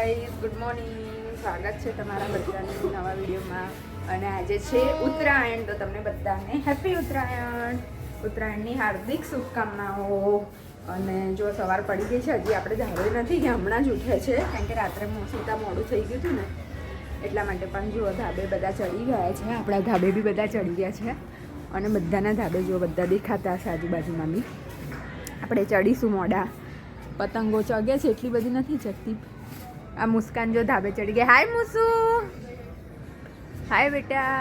Guys, good morning. સ્વાગત છે તમારા બધાની નવા વિડીયોમાં. અને આજે છે ઉત્તરાયણ, તો તમને બધાને હેપી ઉત્તરાયણ. ઉત્તરાયણની હાર્દિક શુભકામનાઓ. અને જો સવાર પડી ગઈ છે, હજી આપણે ધારે નથી કે હમણાં જ ઉઠે છે, કારણ કે રાત્રે સૂતા મોડું થઈ ગયું હતું ને એટલા માટે. પણ જુઓ ધાબે બધા ચડી ગયા છે, આપણા ધાબે બી બધા ચડી ગયા છે. અને બધાના ધાબે જો બધા દેખાતા હશે આજુબાજુમાં બી. આપણે ચડીશું મોડા. પતંગો ચગે છે, એટલી બધી નથી ચગતી. આ મુસ્કાન જો ધાબે ચડી ગઈ. હાય મુસુ, હાય બેટા.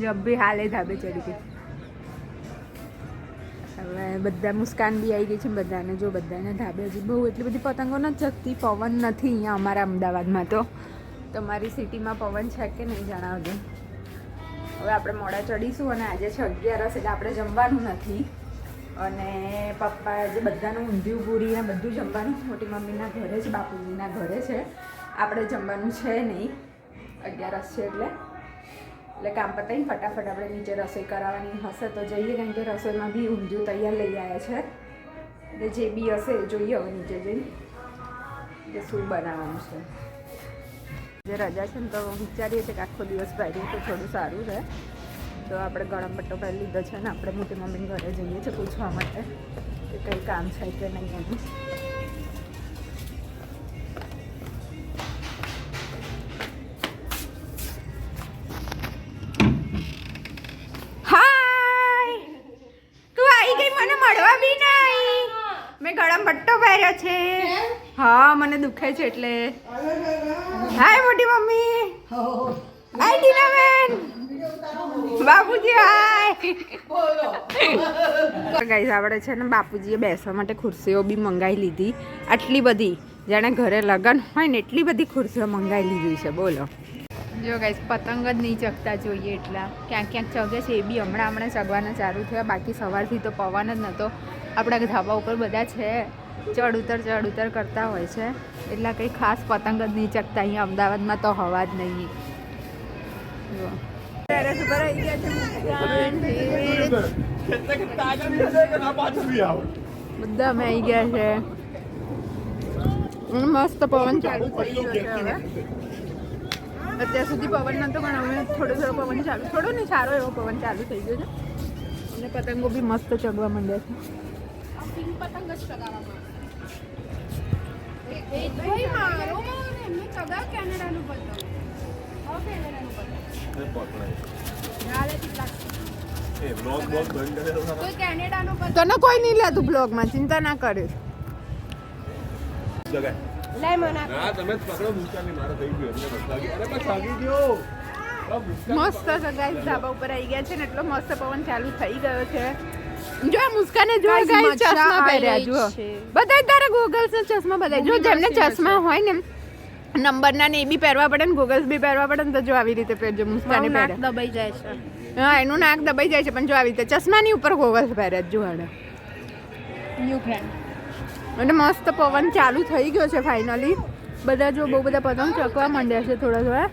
જબ બી હાલે ધાબે ચડી ગઈ. હવે બધા મુસ્કાન બી આવી ગઈ છે બધાને. જો બધાને ધાબે હજી બહુ એટલી બધી પતંગો નથી ચગતી. પવન નથી અહીંયા અમારા અમદાવાદમાં. તો તમારી સિટીમાં પવન છે કે નહીં જણાવજો. હવે આપણે મોડા ચડીશું. અને આજે છે 11 એટલે આપણે જમવાનું નથી. અને પપ્પા જે બધાનું ઊંધિયું પૂરી ને બધું જમવાનું મોટી મમ્મીના ઘરે છે, બાપુજીના ઘરે છે. આપણે જમવાનું છે નહીં, 11 છે એટલે કામ પતાવીને ફટાફટ આપણે નીચે રસોઈ કરાવવાની હશે તો જઈએ, કારણ કે રસોઈમાં બી ઊંધિયું તૈયાર લઈ આવ્યા છે. એટલે જે બી હશે એ જોઈએ હવે નીચે જઈને કે શું બનાવવાનું છે. જે રજા છે ને તો વિચારીએ છીએ કે આખો દિવસ પહેરીએ તો થોડું સારું રહે. તો આપણે ગરમ પટ્ટો પહેરી લીધો છે ને આપણે મોટી મમ્મીને ઘરે જઈએ છીએ પૂછવા માટે કે કંઈ કામ છે કે નહીં એનું. હાય, તું આવી ગઈ, મને મળવા બી નહીં. મેં ગરમ પટ્ટો પહેર્યો છે. હા, મને દુખે છે એટલે. હાય મોટી મમ્મી. હાય ટીનાબેન. બાપુજી હાય. ગાઈસ, આપણે છે ને બાપુજીએ બેસવા માટે ખુરશીઓ બી મંગાવી લીધી. આટલી બધી, જાણે ઘરે લગન હોય ને એટલી બધી ખુરશીઓ મંગાવી લીધી છે. બોલો જો ગાઈસ, પતંગ જ નહીં ચગતા જોઈએ એટલા. ક્યાંક ક્યાંક ચગે છે, એ બી હમણાં ચગવાના ચાલુ થયા. બાકી સવારથી તો પવન જ નહોતો. આપણા ધાબા ઉપર બધા છે, ચડ ઉતર કરતા હોય છે. એટલા કંઈ ખાસ પતંગ જ નહીં ચગતા. અહીંયા અમદાવાદમાં તો હવા જ નહીં. જો ટેરેસ ઉપર આવી ગયા છે બધા. અમે આવી ગયા છે. મસ્ત પવન ચાલુ થઈ ગયો છે. હવે અત્યાર સુધી પવન નતો, પણ હવે થોડો પવન ચાલુ, થોડો નહીં સારો એવો પવન ચાલુ થઈ ગયો છે. અને પતંગો બી મસ્ત ચગવા માંડ્યા છે. પતંગ જ ચગાવવામાં તને કોઈ નહીં લેતું બ્લોગમાં, ચિંતા ના કરે. મસ્ત સગાઈ ધાબા ઉપર આવી ગયા છે ને એટલો મસ્ત પવન ચાલુ થઈ ગયો છે. જો મુસ્કાને જો ગાઈસ ચશ્મા પહેર્યા. જો બધા તારા ગોગલ્સ ને ચશ્મા બધા. જો જેમને ચશ્મા હોય ને નંબરના ને એ બી પહેરવા પડે ને ગોગલ્સ બી પહેરવા પડે ને, તો જો આવી રીતે પહેરજો. મુસ્કાને પહેરે દબાઈ જાય છે. હા, એનું નાક દબાઈ જાય છે, પણ જો આવી રીતે ચશ્માની ઉપર ગોગલ્સ પહેર્યા. જો હાડે ન્યુ ફ્રેન્ડ. અને મસ્ત પવન ચાલુ થઈ ગયો છે ફાઇનલી. બધા જો બહુ બધા પતંગ ચકવા માંડ્યા છે. થોડા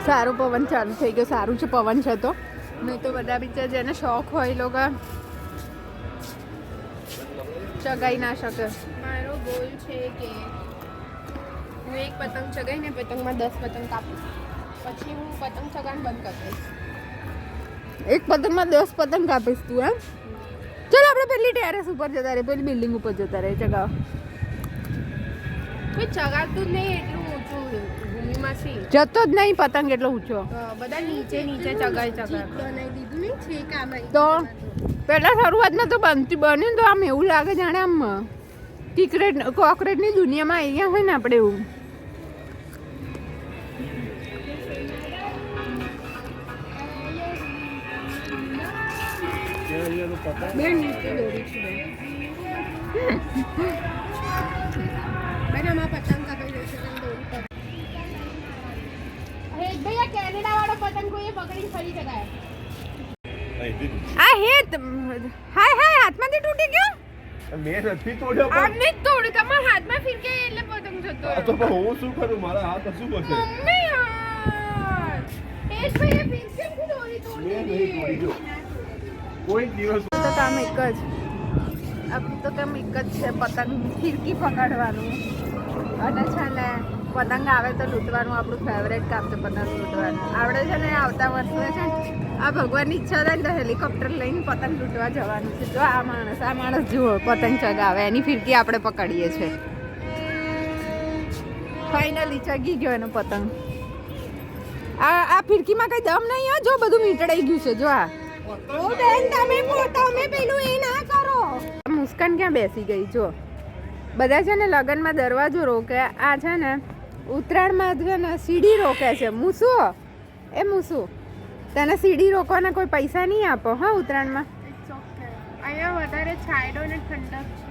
સારું પવન ચાલુ થઈ ગયો. સારું છે પવન છે તો, નહીં તો બધા બિચારા જેને શોખ હોય એ લોકો ચગાઈ ના શકે. મારો ગોલ છે કે હું એક પતંગ ચગાઈને પતંગમાં 10 પતંગ કાપીશ. પછી હું પતંગ ચગાવવાનું બંધ કરી દઈશ. એક પતંગમાં 10 પતંગ કાપીશ તું? એમ? ચાલો આપણે પેલી ટેરેસ ઉપર જતા રહે, પેલી બિલ્ડિંગ ઉપર જતા રહે ચગાવ. કોઈ ચગાવતું જ નહીં એટલું ઊંચું ભૂમિમાંથી. જતો જ નહીં પતંગ એટલો ઊંચો. બધા નીચે ચગાઈ બનાવી દીધું નહીં છે કામ. તો પહેલા શરૂઆતમાં તો બન્યું તો આમ એવું લાગે જાણે આમ કોકરેટની દુનિયામાં આવી ગયા હોય ને આપણે એવું. કેનેડા વાળો પતંગ કોઈ પકડીને ફરી શકાય. આ હે હાય હાથમાંથી તૂટી ગયો. મેં નથી તોડ્યો. આમને તોડ્યો તમારા હાથમાં ફિરકે એટલે પતંગ જતો. તો હું શું કરું, મારા હાથ શું કરશે? મમ્મી યાર, એક ભાઈએ ફિરકે તોડી. મેં નહીં તોડ્યો કોઈ દિવસ. તો કામ એક જ, આપણું તો કામ એક જ છે, પતંગ ફિરકી પકડવાનું. અને છે ને પતંગ આવે તો લૂંટવાનું આપણું ફેવરેટ કામ છે પતંગ લૂંટવાનું. આપણે છે ને આવતા વર્ષે છે આ ભગવાનની ઈચ્છા થાય ને તો હેલિકોપ્ટર લઈને પતંગ લૂંટવા જવાનું છે. જો આ માણસ જુઓ પતંગ ચગાવે એની ફિરકી આપણે પકડીએ છીએ. ફાઇનલી ચગી ગયો એનો પતંગ. આ ફિરકીમાં કઈ દમ નહીં હો, જો બધું મીટડાઈ ગયું છે. જો આ ઓ બેન તમે પેલું એ ના કરો. મુસ્કાન ક્યાં બેસી ગઈ જો. બધા છે ને લગનમાં દરવાજો રોકે, આ છે ને ઉત્તરાયણમાં છે ને સીડી રોકે છે. મૂસુ એ મૂસુ તને સીડી રોકવાના કોઈ પૈસા નહીં આપો હા ઉત્તરાયણમાં. અહીંયા વધારે છાંયડો ને ઠંડક છે.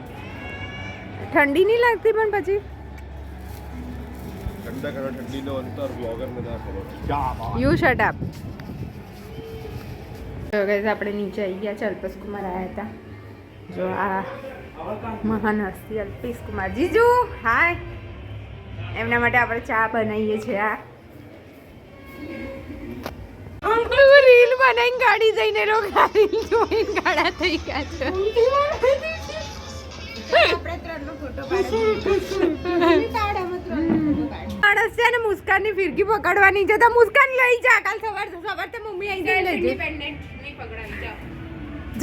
ઠંડી નહીં લાગતી પણ પછી ઠંડીનો અંતર બ્લોગરને ના ખબર. You shut up. તો ગાઈસ આપણે નીચે આવી ગયા છે. અલ્પેશ કુમાર આવ્યા હતા. જો આ મહાન હસ્તી અલ્પેશ કુમાર જીજુ હાય. એમના માટે આપણે ચા બનાવીએ છીએ. આ રીલ બનાવીને ગાડી જઈને રીલ જોઈને ગાડા થઈ ગયા છે. માણસ છે ને મુસ્કાનની ફિરકી પકડવાની છે તો મુસ્કાન લઈ જા. કાલ સવાર તો મમ્મી આવી જાય લઈ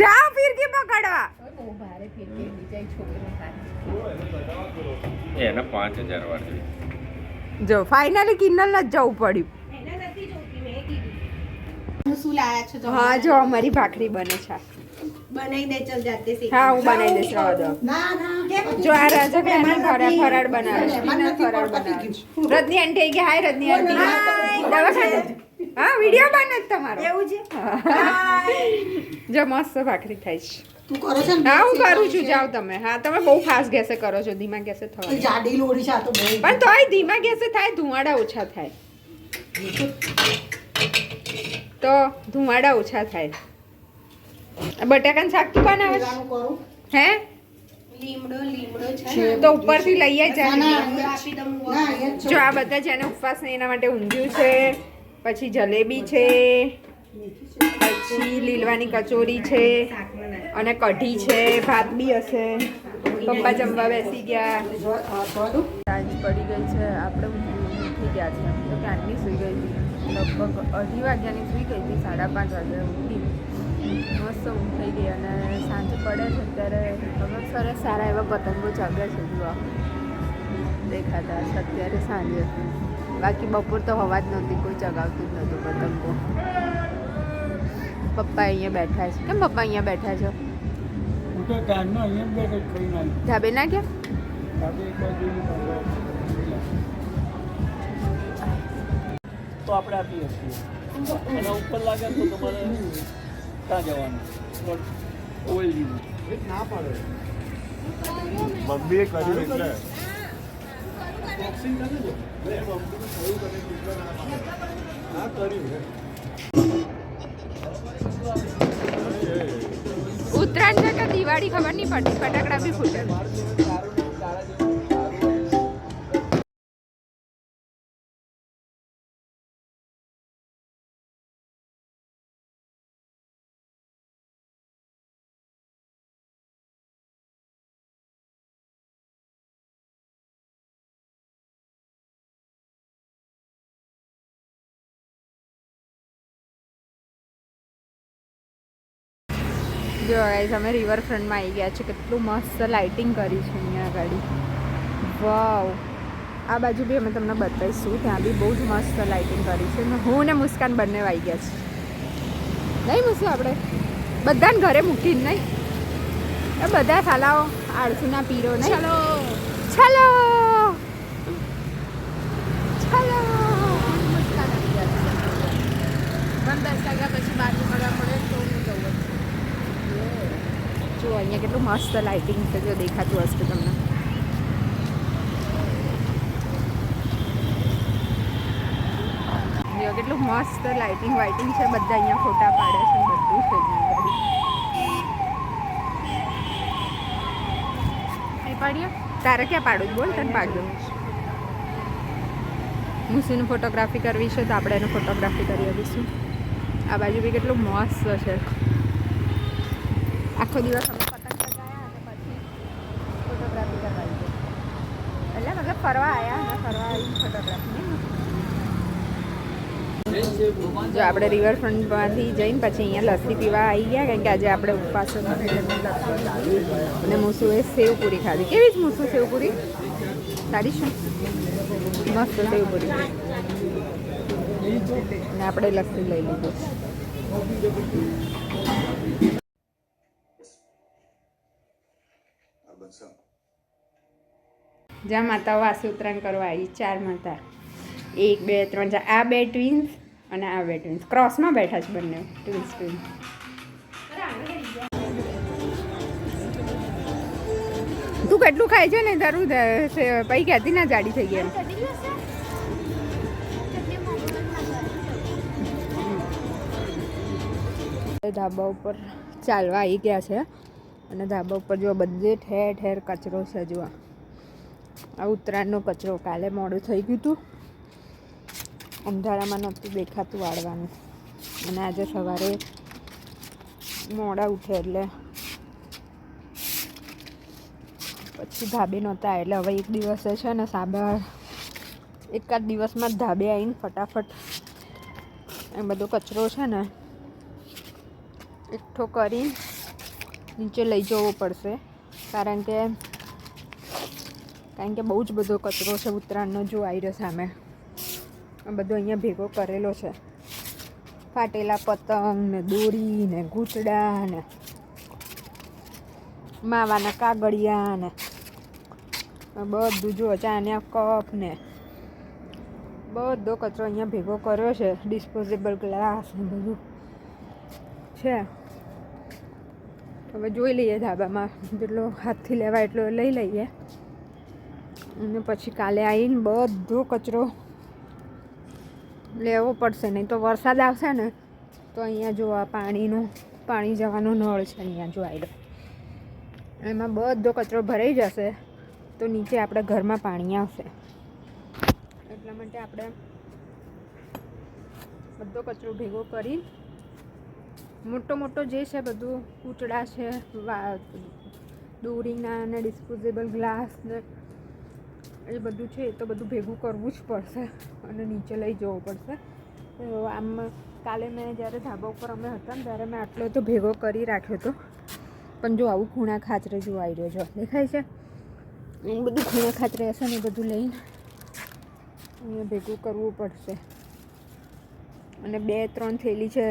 જાઓ ફિરકી પકડવા. એના 5000 વાર જો ફાઇનલી કિન્નલ જ જવું પડ્યું. શું લાયા છો હા જો અમારી ભાખરી બને છે. બનાવી દે ચલ જાતે શીખ. હા હું બનાવી દઈશ રહો દો. જો આ રાજા બેન ફરાળ બનાવે છે. ફરાળ બનાવે રજની આંટી આવી ગયા. હાય રજની આંટી. દવાખાને હા વિડિયો બને જ તમારો એવું છે. જો મસ્ત ભાખરી થાય છે. તું કરો છે ને? હા હું કરું છું. જાઓ તમે. હા તમે બહુ ફાસ્ટ ગેસે કરો છો. ધીમા ગેસે થવા જાડી લોડી છે આ તો બહુ. પણ તોય ધીમા ગેસે થાય ધુમાડા ઓછા થાય. તો ધુમાડા ઓછા થાય. બટાકાનું શાક તું બનાવે છે? કરું હે લીમડો છે તો ઉપરથી લઈએ જાય. આપી દઉં હું. જો આ બધા જેને ઉપવાસ ને એના માટે ઊંધિયું છે, પછી જલેબી છે, પછી લીલવાની કચોરી છે અને કઢી છે. ભાત બી હશે. પપ્પા જમવા બેસી ગયા. સાંજ પડી ગઈ છે. આપણે ઉઠી ગયા છે. તો ક્યાંની સુઈ ગઈ હતી. લગભગ 2:30 વાગ્યાની સુઈ ગઈ હતી. 5:30 વાગે ઉઠી. મસ્ત ઊંઘ થઈ ગઈ અને સાંજ પડે છે ત્યારે હવે સરસ સારા એવા પતંગો ચગે છે. જોવા દેખાતા છે અત્યારે સાંજે. બાકી બપોર તો હવા જ નહોતી, કોઈ ચગાવતું જ નહોતું પતંગો. પપ્પા અહીંયા બેઠા છે. કેમ પપ્પા અહીંયા બેઠા છો? ધાબે ના ગયા? તો આપણે આપીએ છીએ અને ઉપર લાગે તો તમારે ક્યાં જવાનું ઓઇલ જેવું ના પાડે મમ્મીએ કર્યું એટલે બોક્સિંગ કરી દો. હા કર્યું ઉત્તરાયણ છે કે દિવાળી ખબર નહીં પડતી. ફટાકડા બી ફૂટે. જો ગાઈસ અમે રિવરફ્રન્ટમાં આવી ગયા છે. કેટલું મસ્ત લાઇટિંગ કરી છે અહીંયા ગાડી. વાવ. આ બાજુ બી અમે તમને બતાવીશું. ત્યાં બી બહુ જ મસ્ત લાઇટિંગ કરી છે. હું ને મુસ્કાન બંને આવી ગયા છે. નહીં મૂકશું આપણે બધાને ઘરે મૂકીને નહીં. એ બધા સાલાઓ આળસુના પીરો નહીં. ચલો ચલો ચલો. મુસ્કાન આવી ગયા છે. મને 10 વાગ્યા પછી બહાર નીકળવા પડે તો હું જવું. જો અહીંયા કેટલું મસ્ત લાઇટિંગ છે. જો દેખાતું હશે તમને. જો કેટલું મસ્ત લાઇટિંગ વાઇટિંગ છે. બધા અહીંયા ફોટા પાડે છે. બધું છે અહીં પાડીએ. તારે ક્યાં પાડું બોલ તને પાડ દઉં. મુસીનું ફોટોગ્રાફી કરવી છે તો આપણે એને ફોટોગ્રાફી કરી આપીશું. આ બાજુ બી કેટલું મસ્ત છે. આખો દિવસ અમે પતંગ ચગાવ્યા અને પછી ફોટોગ્રાફી કરવાની છે. એટલે મતલબ ફરવા આવ્યા અને ફરવા આવી ફોટોગ્રાફી. જો આપણે રિવરફ્રન્ટમાંથી જઈને પછી અહીંયા લસ્સી પીવા આવી ગયા, કારણ કે આજે આપણે ઉપવાસ હતો અને મૂસુએ સેવપુરી ખાધી. કેવી જ મૂસુ સેવપુરી સારી છે, મસ્ત સેવપુરી. અને આપણે લસ્સી લઈ લીધું. જ્યાં માતાઓ વાસી ઉત્તરાયણ કરવા આવી, 4 માતા, 1 2 3 4. આ 2 ટ્વિન્સ અને આ 2 ટ્વિન્સ ક્રોસમાં બેઠા છે, બંને ટ્વિન્સ. તું કેટલું ખાય છે ને તારું પછી કહેતી ના જાડી થઈ ગઈ એમ. ધાબા ઉપર ચાલવા આવી ગયા છે અને ધાબા ઉપર જો બધે ઠેર ઠેર કચરો છે. જો આ ઉત્તરાયણનો કચરો કાલે મોડું થઈ ગયું હતું, અંધારામાં નહોતું દેખાતું વાળવાનું, અને આજે સવારે મોડા ઉઠે એટલે પછી ધાબે નહોતા. એટલે હવે એક દિવસે છે ને સાબા એકાદ દિવસમાં જ ધાબે આવીને ફટાફટ એ બધો કચરો છે ને એકઠો કરી નીચે લઈ જવો પડશે, કારણ કે બહુ જ બધો કચરો છે ઉત્તરાયણનો. જો આવી રહ્યો સામે આ બધો અહીંયા ભેગો કરેલો છે. ફાટેલા પતંગ ને દોરી ને ગૂંચડા ને માવાના કાગળિયા ને બધું જો ચાના કપ ને બધો કચરો અહીંયા ભેગો કર્યો છે. ડિસ્પોઝેબલ ગ્લાસ ને બધું છે. હવે જોઈ લઈએ ધાબામાં જેટલો હાથથી લેવાય એટલો લઈ લઈએ, અને પછી કાલે આવીને બધો કચરો લેવો પડશે. નહીં તો વરસાદ આવશે ને તો અહીંયા જો આ પાણી જવાનો નળ છે અહીંયા જો આવ્યો, એમાં બધો કચરો ભરાઈ જશે તો નીચે આપણે ઘરમાં પાણી આવશે. એટલા માટે આપણે બધો કચરો ભેગો કરી મોટો જે છે બધું કૂચડા છે, દોરીના ને ડિસ્પોઝેબલ ગ્લાસ ને એ બધું છે, એ તો બધું ભેગું કરવું જ પડશે અને નીચે લઈ જવું પડશે. તો આમ કાલે મેં જ્યારે ધાબા ઉપર અમે હતા ને ત્યારે મેં આટલો તો ભેગો કરી રાખ્યો હતો, પણ જો આવું ખૂણા ખાચરે જો આવી રહ્યો જો દેખાય છે, એ બધું ખૂણા ખાચરે હશે ને એ બધું લઈને અહીંયા ભેગું કરવું પડશે. અને 2-3 થેલી છે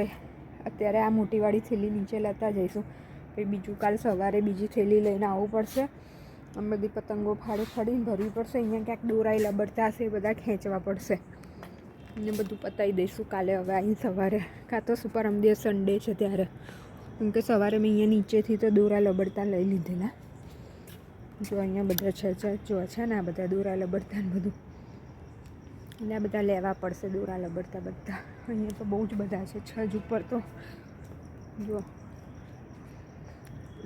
અત્યારે, આ મોટીવાળી થેલી નીચે લેતા જઈશું, પછી બીજું કાલ સવારે બીજી થેલી લઈને આવવું પડશે. આમ બધી પતંગો ફાડીને ભરવી પડશે. અહીંયા ક્યાંક દોરાઈ લબડતા હશે એ બધા ખેંચવા પડશે અને બધું પતાવી દઈશું કાલે. હવે અહીં સવારે કાં તો પરમ દિવસ સન્ડે છે ત્યારે, કેમ કે સવારે મેં અહીંયા નીચેથી તો દોરા લબડતા લઈ લીધેલા. જો અહીંયા બધા જો છે ને આ બધા દોરા લબડતા ને બધું, એટલે આ બધા લેવા પડશે દોરા લબડતા બધા. અહીંયા તો બહુ જ બધા છે, છજ ઉપર તો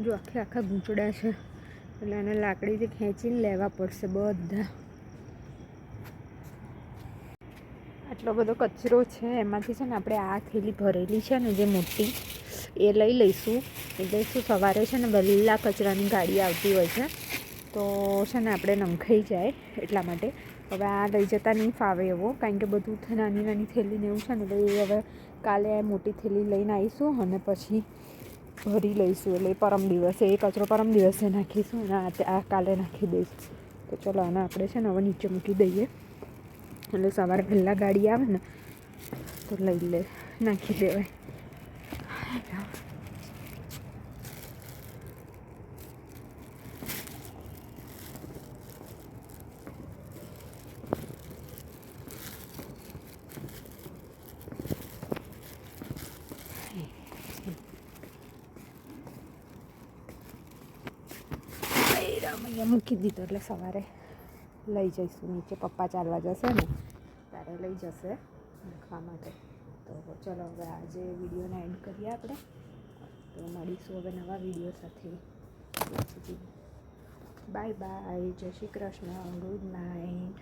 જો આખા ગૂંચડા છે, એટલે આને લાકડીથી ખેંચીને લેવા પડશે બધા. આટલો બધો કચરો છે, એમાંથી છે ને આપણે આ થેલી ભરેલી છે ને જે મોટી એ લઈ લઈશું. એટલે શું સવારે છે ને વહેલા કચરાની ગાડી આવતી હોય છે તો છે ને આપણે નંખાઈ જાય એટલા માટે. હવે આ લઈ જતા નહીં ફાવે એવો, કારણ કે બધું નાની થેલીને એવું છે ને, એટલે એ હવે કાલે મોટી થેલી લઈને આવીશું અને પછી ભરી લઈશું. એટલે પરમ દિવસે એ કચરો પરમ દિવસે નાખીશું અને આ કાલે નાખી દઈશું. તો ચલો આને આપણે છે ને હવે નીચે મૂકી દઈએ, એટલે સવારે પહેલાં ગાડી આવે ને તો નાખી દેવાય. અહીંયા મૂકી દીધો એટલે સવારે લઈ જઈશું નીચે. પપ્પા ચાલવા જશે ને ત્યારે લઈ જશે નાખવા માટે. તો ચલો હવે આજે વિડીયોને એન્ડ કરીએ આપણે. તો મળીશું હવે નવા વિડીયો સાથે. બાય બાય, જય શ્રી કૃષ્ણ, ગુડ નાઇટ.